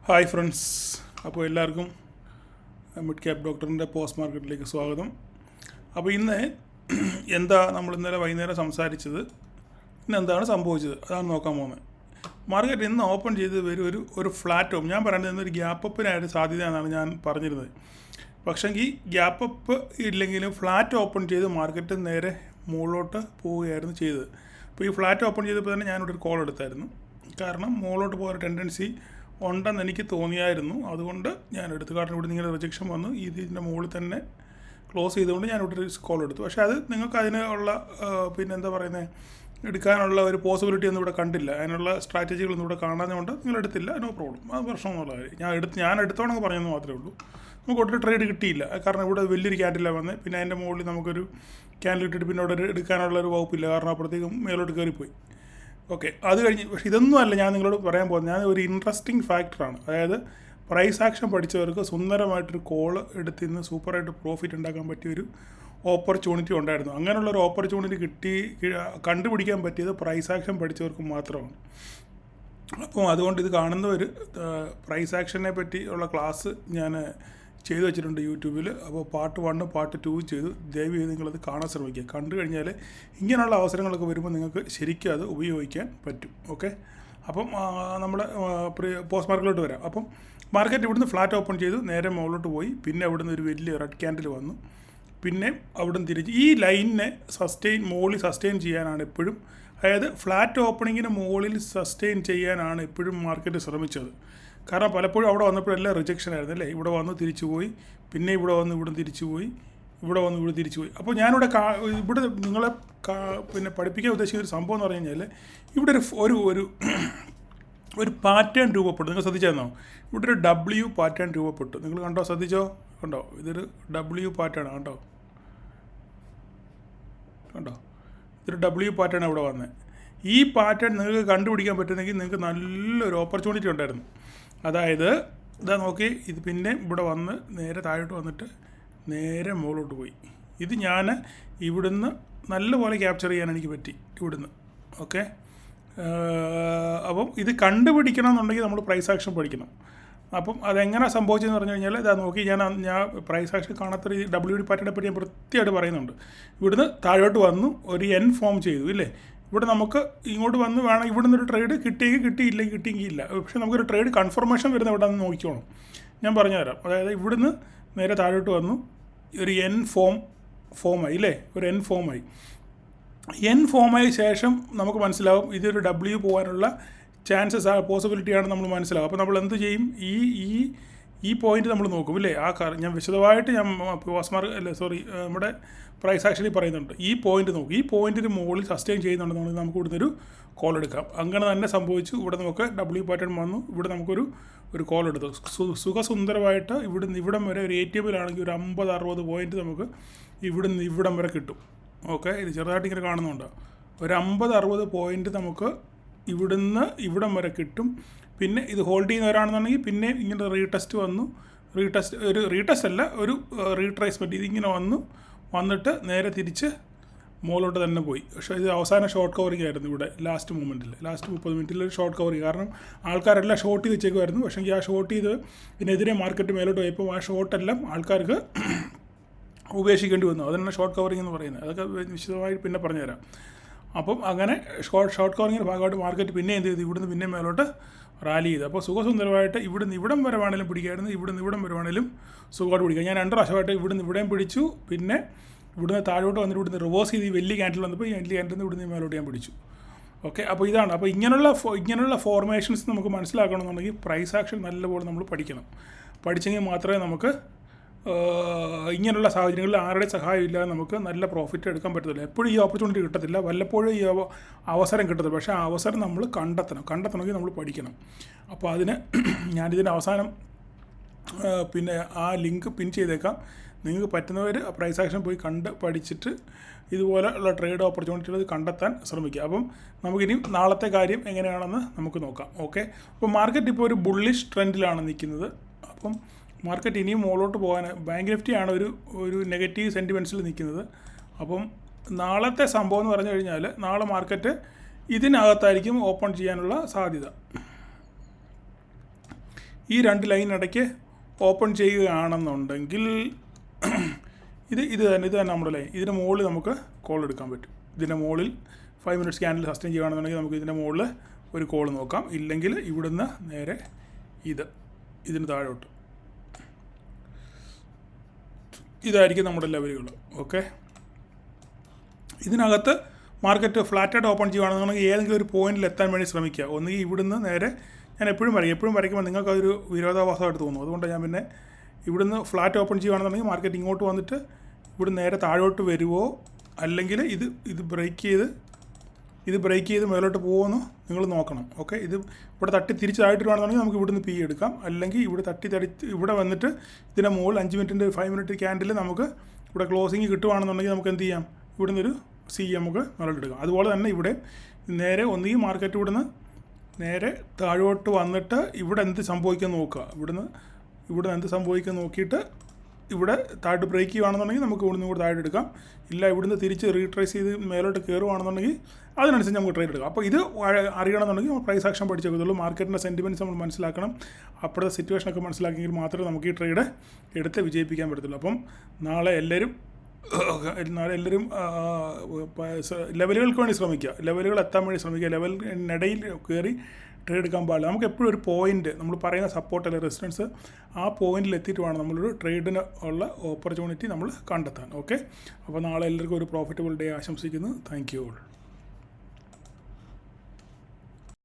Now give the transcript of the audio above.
Hi friends, അപ്പോൾ എല്ലാവർക്കും mid cap ഡോക്ടറിൻ്റെ പോസ്റ്റ് മാർക്കറ്റിലേക്ക് സ്വാഗതം. അപ്പോൾ ഇന്ന് നമ്മൾ ഇന്നലെ വൈകുന്നേരം സംസാരിച്ചത് ഇന്ന് എന്താണ് സംഭവിച്ചത് അതാണ് നോക്കാൻ പോകുന്നത്. മാർക്കറ്റ് ഇന്ന് ഓപ്പൺ ചെയ്ത് ഒരു ഫ്ലാറ്റ് ഓപ്പൺ, ഞാൻ പറയുന്നത് ഇന്നൊരു ഗ്യാപ്പ് അപ്പിനായിട്ട് സാധ്യതയെന്നാണ് ഞാൻ പറഞ്ഞിരുന്നത്. പക്ഷേങ്കിൽ ഗ്യാപ്പ് അപ്പ് ഇല്ലെങ്കിലും ഫ്ലാറ്റ് ഓപ്പൺ ചെയ്ത് മാർക്കറ്റ് നേരെ മുകളിലോട്ട് പോവുകയായിരുന്നു ചെയ്തത്. അപ്പോൾ ഈ ഫ്ലാറ്റ് ഓപ്പൺ ചെയ്തപ്പോൾ തന്നെ ഞാനിവിടെ ഒരു കോൾ എടുത്തായിരുന്നു. കാരണം മുകളിലോട്ട് പോകാൻ ടെൻഡൻസി ഉണ്ടെന്ന് എനിക്ക് തോന്നിയായിരുന്നു. അതുകൊണ്ട് ഞാൻ എടുത്തു. കാരണം ഇവിടെ നിങ്ങൾ റിജക്ഷൻ വന്നു, ഇതിൻ്റെ മുകളിൽ തന്നെ ക്ലോസ് ചെയ്തുകൊണ്ട് ഞാൻ ഇവിടെ ഒരു കോൾ എടുത്തു. പക്ഷേ അത് നിങ്ങൾക്ക് അതിനുള്ള പിന്നെന്താ പറയുന്നത്, എടുക്കാനുള്ള ഒരു പോസിബിലിറ്റി ഒന്നും ഇവിടെ കണ്ടില്ല. അതിനുള്ള സ്ട്രാറ്റജികളൊന്നും ഇവിടെ കാണാഞ്ഞുകൊണ്ട് നിങ്ങൾ എടുത്തില്ല. നോ പ്രോബ്ലം, അത് പ്രശ്നമൊന്നുമുള്ള കാര്യം. ഞാൻ എടുത്തോണെങ്കിൽ പറഞ്ഞെന്ന് മാത്രമേ ഉള്ളൂ. നമുക്ക് ഒട്ടും ട്രേഡ് കിട്ടിയില്ല. കാരണം ഇവിടെ വലിയൊരു ക്യാൻഡിലാണ് വന്നത്. പിന്നെ അതിൻ്റെ മുകളിൽ നമുക്കൊരു ക്യാൻഡിൽ ഇട്ടിട്ട് പിന്നെ ഇവിടെ എടുക്കാനുള്ളൊരു വകുപ്പില്ല. കാരണം അപ്പോഴത്തേക്കും മേലോട്ട് കയറിപ്പോയി. ഓക്കെ, അത് കഴിഞ്ഞ് പക്ഷേ ഇതൊന്നും അല്ല ഞാൻ നിങ്ങളോട് പറയാൻ പോകുന്നത്. ഞാൻ ഒരു ഇൻട്രസ്റ്റിംഗ് ഫാക്ടറാണ്. അതായത് പ്രൈസ് ആക്ഷൻ പഠിച്ചവർക്ക് സുന്ദരമായിട്ടൊരു കോള് എടുത്ത് ഇന്ന് സൂപ്പറായിട്ട് പ്രോഫിറ്റ് ഉണ്ടാക്കാൻ പറ്റിയൊരു ഓപ്പർച്യൂണിറ്റി ഉണ്ടായിരുന്നു. അങ്ങനെയുള്ളൊരു ഓപ്പർച്യൂണിറ്റി കണ്ടുപിടിക്കാൻ പറ്റിയത് പ്രൈസ് ആക്ഷൻ പഠിച്ചവർക്ക് മാത്രമാണ്. അപ്പോൾ അതുകൊണ്ട് ഇത് കാണുന്നവർ പ്രൈസ് ആക്ഷനെ പറ്റി ഉള്ള ക്ലാസ് ഞാൻ ചെയ്തു വെച്ചിട്ടുണ്ട് യൂട്യൂബിൽ. അപ്പോൾ പാർട്ട് 1 പാർട്ട് 2 ചെയ്തു. ദയവ് ചെയ്ത് നിങ്ങളത് കാണാൻ ശ്രമിക്കുക. കണ്ടു കഴിഞ്ഞാൽ ഇങ്ങനെയുള്ള അവസരങ്ങളൊക്കെ വരുമ്പോൾ നിങ്ങൾക്ക് ശരിക്കും അത് ഉപയോഗിക്കാൻ പറ്റും. ഓക്കെ, അപ്പം നമ്മുടെ പോസ്റ്റ് മാർക്കറ്റിലോട്ട് വരാം. അപ്പം മാർക്കറ്റ് ഇവിടുന്ന് ഫ്ലാറ്റ് ഓപ്പൺ ചെയ്തു, നേരെ മുകളിലോട്ട് പോയി. പിന്നെ അവിടുന്ന് ഒരു വലിയ റെഡ് ക്യാൻഡിൽ വന്നു. പിന്നെ അവിടുന്ന് തിരിച്ച് ഈ ലൈനിനെ മുകളിൽ സസ്റ്റെയിൻ ചെയ്യാനാണ് എപ്പോഴും, അതായത് ഫ്ലാറ്റ് ഓപ്പണിങ്ങിന് മുകളിൽ സസ്റ്റെയിൻ ചെയ്യാനാണ് എപ്പോഴും മാർക്കറ്റ് ശ്രമിച്ചത്. കാരണം പലപ്പോഴും അവിടെ വന്നപ്പോഴെല്ലാം റിജക്ഷൻ ആയിരുന്നു അല്ലേ. ഇവിടെ വന്ന് തിരിച്ചു പോയി, പിന്നെ ഇവിടെ വന്ന് ഇവിടെ തിരിച്ചു പോയി, ഇവിടെ വന്ന് ഇവിടെ തിരിച്ചു പോയി. അപ്പോൾ ഞാനിവിടെ ഇവിടെ നിങ്ങളെ പിന്നെ പഠിപ്പിക്കാൻ ഉദ്ദേശിക്കുന്ന ഒരു സംഭവം എന്ന് പറഞ്ഞു കഴിഞ്ഞാൽ, ഇവിടെ ഒരു പാറ്റേൺ രൂപപ്പെട്ടു. നിങ്ങൾ ശ്രദ്ധിച്ചായിരുന്നോ? ഇവിടെ ഒരു W പാറ്റേൺ രൂപപ്പെട്ടു. നിങ്ങൾ കണ്ടോ? ശ്രദ്ധിച്ചോ? കണ്ടോ? ഇതൊരു W പാറ്റേൺ കണ്ടോ? ഇതൊരു W പാറ്റേൺ ഇവിടെ വന്നത്. ഈ പാറ്റേൺ നിങ്ങൾക്ക് കണ്ടുപിടിക്കാൻ പറ്റുന്നെങ്കിൽ നിങ്ങൾക്ക് നല്ലൊരു ഓപ്പർച്യൂണിറ്റി ഉണ്ടായിരുന്നു. അതായത് ഇതാ നോക്കി, ഇത് പിന്നെ ഇവിടെ വന്ന് നേരെ താഴോട്ട് വന്നിട്ട് നേരെ മുകളിലോട്ട് പോയി. ഇത് ഞാൻ ഇവിടുന്ന് നല്ലപോലെ ക്യാപ്ചർ ചെയ്യാൻ എനിക്ക് പറ്റി ഇവിടുന്ന്. ഓക്കെ, അപ്പം ഇത് കണ്ടുപിടിക്കണം എന്നുണ്ടെങ്കിൽ നമ്മൾ പ്രൈസ് ആക്ഷൻ പഠിക്കണം. അപ്പം അതെങ്ങനെ സംഭവിച്ചതെന്ന് പറഞ്ഞു കഴിഞ്ഞാൽ ഇതാ നോക്കി, ഞാൻ പ്രൈസ് ആക്ഷൻ കാണാത്ത WD പാറ്റേണിനെ പറ്റി ഞാൻ വൃത്തിയായിട്ട് പറയുന്നുണ്ട്. ഇവിടുന്ന് താഴോട്ട് വന്നു, ഒരു N ഫോം ചെയ്തു ഇല്ലേ. ഇവിടെ നമുക്ക് ഇങ്ങോട്ട് വന്ന് വേണം ഇവിടുന്ന് ഒരു ട്രേഡ് കിട്ടിയെങ്കിൽ കിട്ടിയില്ലെങ്കിൽ കിട്ടിയെങ്കില്ല. പക്ഷേ നമുക്കൊരു ട്രേഡ് കൺഫർമേഷൻ വരുന്ന ഇവിടെ നിന്ന് നോക്കിക്കോണം. ഞാൻ പറഞ്ഞുതരാം. അതായത് ഇവിടുന്ന് നേരെ താഴോട്ട് വന്നു, ഒരു N ഫോമായി ഇല്ലേ, ഒരു N ഫോമായി. N ഫോമായ ശേഷം നമുക്ക് മനസ്സിലാവും ഇതൊരു W പോകാനുള്ള ചാൻസസ് പോസിബിലിറ്റിയാണ് നമ്മൾ മനസ്സിലാവും. അപ്പോൾ നമ്മൾ എന്ത് ചെയ്യും? ഈ പോയിന്റ് നമ്മൾ നോക്കും ഇല്ലേ. ഞാൻ വിശദമായിട്ട് നമ്മുടെ പ്രൈസ് ആക്ഷനിൽ പറയുന്നുണ്ട്. ഈ പോയിന്റ് നോക്കും. ഈ പോയിന്റിന് മുകളിൽ സസ്റ്റെയിൻ ചെയ്യുന്നുണ്ടെന്നുണ്ടെങ്കിൽ നമുക്ക് ഇവിടുന്ന് ഒരു കോൾ എടുക്കാം. അങ്ങനെ തന്നെ സംഭവിച്ചു. ഇവിടെ നമുക്ക് W പാറ്റേൺ വന്നു. ഇവിടെ നമുക്കൊരു കോൾ എടുത്തു. സുഖസുന്ദരമായിട്ട് ഇവിടം വരെ ഒരു ATMലാണെങ്കിൽ ഒരു 50-60 പോയിന്റ് നമുക്ക് ഇവിടം വരെ കിട്ടും. ഓക്കെ, ഇത് ചെറുതായിട്ട് ഇങ്ങനെ കാണുന്നുണ്ടോ? ഒരു 50-60 പോയിന്റ് നമുക്ക് ഇവിടം വരെ കിട്ടും. പിന്നെ ഇത് ഹോൾഡ് ചെയ്യുന്നവരാണെന്നുണ്ടെങ്കിൽ പിന്നെ ഇങ്ങനെ റീടെസ്റ്റ് വന്നു. ഒരു റീട്രേസ്മെൻറ്റ് ഇതിങ്ങനെ വന്നിട്ട് നേരെ തിരിച്ച് മുകളിലോട്ട് തന്നെ പോയി. പക്ഷേ ഇത് അവസാന ഷോർട്ട് കവറിങ് ആയിരുന്നു. ഇവിടെ ലാസ്റ്റ് 30 മിനിറ്റിൽ ഒരു ഷോർട്ട് കവറിങ്. കാരണം ആൾക്കാരെല്ലാം ഷോർട്ട് ചെയ്ത് വെച്ചേക്കുമായിരുന്നു. പക്ഷേ ആ ഷോർട്ട് ചെയ്ത് ഇതിനെതിരെ മാർക്കറ്റ് മേലോട്ട് പോയപ്പോൾ ആ ഷോർട്ടെല്ലാം ആൾക്കാർക്ക് ഉപേക്ഷിക്കേണ്ടി വന്നു. അതിനാണ് ഷോർട്ട് കവറിങ് എന്ന് പറയുന്നത്. അതൊക്കെ വിശദമായി പിന്നെ പറഞ്ഞുതരാം. അപ്പം അങ്ങനെ ഷോർട്ട് കവറിങ്ങിൻ്റെ ഭാഗമായിട്ട് മാർക്കറ്റ് പിന്നെ എന്ത് ചെയ്തു? ഇവിടുന്ന് പിന്നെ മേലോട്ട് റാലി ചെയ്തു. അപ്പോൾ സുഖസുന്ദരമായിട്ട് ഇവിടം വരെ വേണമെങ്കിലും പിടിക്കായിരുന്നു. ഇവിടം വരെ വേണമെങ്കിലും സുഖമായിട്ട് പിടിക്കാം. ഞാൻ 2 പ്രാവശ്യമായിട്ട് ഇവിടെയും പിടിച്ചു. പിന്നെ ഇവിടുന്ന് താഴോട്ട് വന്നിട്ട് ഇവിടുന്ന് റിവേഴ്സ് ചെയ്ത് ഈ വലിയ ക്യാൻഡിൽ വന്നപ്പോൾ ഈ വലിയ ക്യാൻഡിൽ നിന്ന് ഇവിടുന്ന് മേലോട്ട് ഞാൻ പിടിച്ചു. ഓക്കെ, അപ്പോൾ ഇതാണ്. അപ്പോൾ ഇങ്ങനെയുള്ള ഫോർമേഷൻസ് നമുക്ക് മനസ്സിലാക്കണമെന്നുണ്ടെങ്കിൽ പ്രൈസ് ആക്ഷൻ നല്ലപോലെ നമ്മൾ പഠിക്കണം. പഠിച്ചെങ്കിൽ മാത്രമേ നമുക്ക് ഇങ്ങനെയുള്ള സാഹചര്യങ്ങളിൽ ആരുടെ സഹായം ഇല്ലാതെ നമുക്ക് നല്ല പ്രോഫിറ്റ് എടുക്കാൻ പറ്റത്തില്ല. എപ്പോഴും ഈ ഓപ്പർച്യൂണിറ്റി കിട്ടത്തില്ല, വല്ലപ്പോഴും ഈ അവസരം കിട്ടത്തില്ല. പക്ഷേ ആ അവസരം നമ്മൾ കണ്ടെത്തണമെങ്കിൽ നമ്മൾ പഠിക്കണം. അപ്പോൾ അതിന് ഞാനിതിൻ്റെ അവസാനം പിന്നെ ആ ലിങ്ക് പിൻ ചെയ്തേക്കാം. നിങ്ങൾക്ക് പറ്റുന്നവർ പ്രൈസ് ആക്ഷൻ പോയി പഠിച്ചിട്ട് ഇതുപോലെയുള്ള ട്രേഡ് ഓപ്പർച്യൂണിറ്റികൾ കണ്ടെത്താൻ ശ്രമിക്കുക. അപ്പം നമുക്കിനി നാളത്തെ കാര്യം എങ്ങനെയാണെന്ന് നമുക്ക് നോക്കാം. ഓക്കെ, അപ്പോൾ മാർക്കറ്റ് ഇപ്പോൾ ഒരു ബുള്ളിഷ് ട്രെൻഡിലാണ് നിൽക്കുന്നത്. അപ്പം മാർക്കറ്റ് ഇനിയും മുകളിലോട്ട് പോകാൻ ബാങ്ക് നിഫ്റ്റിയാണ് ഒരു നെഗറ്റീവ് സെൻറ്റിമെൻറ്റ്സിൽ നിൽക്കുന്നത്. അപ്പം നാളത്തെ സംഭവം എന്ന് പറഞ്ഞു കഴിഞ്ഞാൽ നാളെ മാർക്കറ്റ് ഇതിനകത്തായിരിക്കും ഓപ്പൺ ചെയ്യാനുള്ള സാധ്യത. ഈ 2 ലൈൻ ഇടയ്ക്ക് ഓപ്പൺ ചെയ്യുകയാണെന്നുണ്ടെങ്കിൽ ഇത് തന്നെ നമ്മുടെ ലൈൻ. ഇതിന് മുകളിൽ നമുക്ക് കോൾ എടുക്കാൻ പറ്റും. ഇതിൻ്റെ മുകളിൽ 5 മിനിറ്റ്സ് ക്യാൻഡിൽ സസ്റ്റെയിൻ ചെയ്യുകയാണെന്നുണ്ടെങ്കിൽ നമുക്ക് ഇതിൻ്റെ മുകളിൽ ഒരു കോൾ നോക്കാം. ഇല്ലെങ്കിൽ ഇവിടുന്ന് നേരെ ഇതിന് താഴോട്ട് ഇതായിരിക്കും നമ്മുടെ ലെവലുകൾ. ഓക്കെ, ഇതിനകത്ത് മാർക്കറ്റ് ഫ്ലാറ്റായിട്ട് ഓപ്പൺ ചെയ്യുകയാണെന്നുണ്ടെങ്കിൽ ഏതെങ്കിലും ഒരു പോയിന്റിൽ എത്താൻ വേണ്ടി ശ്രമിക്കുക. ഒന്നുകിൽ ഇവിടുന്ന് നേരെ, ഞാൻ എപ്പോഴും വരയ്ക്കുമ്പോൾ നിങ്ങൾക്ക് അതൊരു വിരോധാഭാസമായിട്ട് തോന്നും. അതുകൊണ്ട് ഞാൻ പിന്നെ ഇവിടുന്ന് ഫ്ലാറ്റ് ഓപ്പൺ ചെയ്യുകയാണെന്നുണ്ടെങ്കിൽ മാർക്കറ്റ് ഇങ്ങോട്ട് വന്നിട്ട് ഇവിടെ നേരെ താഴോട്ട് വരുമോ, അല്ലെങ്കിൽ ഇത് ബ്രേക്ക് ചെയ്ത് മേലോട്ട് പോകുമെന്ന് നിങ്ങൾ നോക്കണം. ഓക്കെ, ഇത് ഇവിടെ തട്ടി തിരിച്ചായിട്ടിരുവാണെന്നുണ്ടെങ്കിൽ നമുക്ക് ഇവിടുന്ന് പി എടുക്കാം. അല്ലെങ്കിൽ ഇവിടെ ഇവിടെ വന്നിട്ട് ഇതിൻ്റെ മുകളിൽ 5 മിനിറ്റിൻ്റെ 5 മിനിറ്റ് ക്യാൻഡിൽ നമുക്ക് ഇവിടെ ക്ലോസിങ് കിട്ടുവാണെന്നുണ്ടെങ്കിൽ നമുക്ക് എന്ത് ചെയ്യാം, ഇവിടുന്ന് ഒരു സി നമുക്ക് മേലോട്ട് എടുക്കാം. അതുപോലെ തന്നെ ഇവിടെ നേരെ ഒന്നുകിൽ മാർക്കറ്റ് ഇവിടുന്ന് നേരെ താഴോട്ട് വന്നിട്ട് ഇവിടെ എന്ത് സംഭവിക്കാൻ നോക്കുക. ഇവിടെ എന്ത് സംഭവിക്കാൻ നോക്കിയിട്ട് ഇവിടെ താഴോട്ട് ബ്രേക്ക് ചെയ്യുകയാണെന്നുണ്ടെങ്കിൽ നമുക്ക് ഇവിടുന്ന് കൂടെ താഴോട്ട് എടുക്കാം. ഇല്ല, ഇവിടുന്ന് തിരിച്ച് റീട്രേസ് ചെയ്ത് മേലോട്ട് കയറുകയാണെന്നുണ്ടെങ്കിൽ അതിനനുസരിച്ച് നമുക്ക് ട്രേഡ് എടുക്കാം. അപ്പോൾ ഇത് അറിയണമെന്നുണ്ടെങ്കിൽ പ്രൈസ് ആക്ഷൻ പഠിച്ചേക്കത്തുള്ളൂ. മാർക്കറ്റിൻ്റെ സെൻറ്റിമെൻറ്റ്സ് നമ്മൾ മനസ്സിലാക്കണം. അപ്പോഴത്തെ സിറ്റുവേഷനൊക്കെ മനസ്സിലാക്കിയെങ്കിൽ മാത്രമേ നമുക്ക് ഈ ട്രേഡ് എടുത്ത് വിജയിപ്പിക്കാൻ പറ്റത്തുള്ളൂ. അപ്പം നാളെ എല്ലാവരും ലെവലുകൾക്ക് വേണ്ടി ശ്രമിക്കുക. ലെവലുകൾ എത്താൻ വേണ്ടി ശ്രമിക്കുക. ലെവലിനിടയിൽ കയറി ട്രേഡ് എടുക്കാൻ പാടില്ല. നമുക്ക് എപ്പോഴും ഒരു പോയിന്റ്, നമ്മൾ പറയുന്ന സപ്പോർട്ട് അല്ലെങ്കിൽ റെസിസ്റ്റൻസ്, ആ പോയിന്റിൽ എത്തിയിട്ട് വേണം നമ്മളൊരു ട്രേഡിന് ഉള്ള ഓപ്പർച്യൂണിറ്റി നമ്മൾ കണ്ടെത്താൻ. ഓക്കെ, അപ്പോൾ നാളെ എല്ലാവർക്കും ഒരു പ്രോഫിറ്റബിൾ ഡേ ആശംസിക്കുന്നു. Thank you all.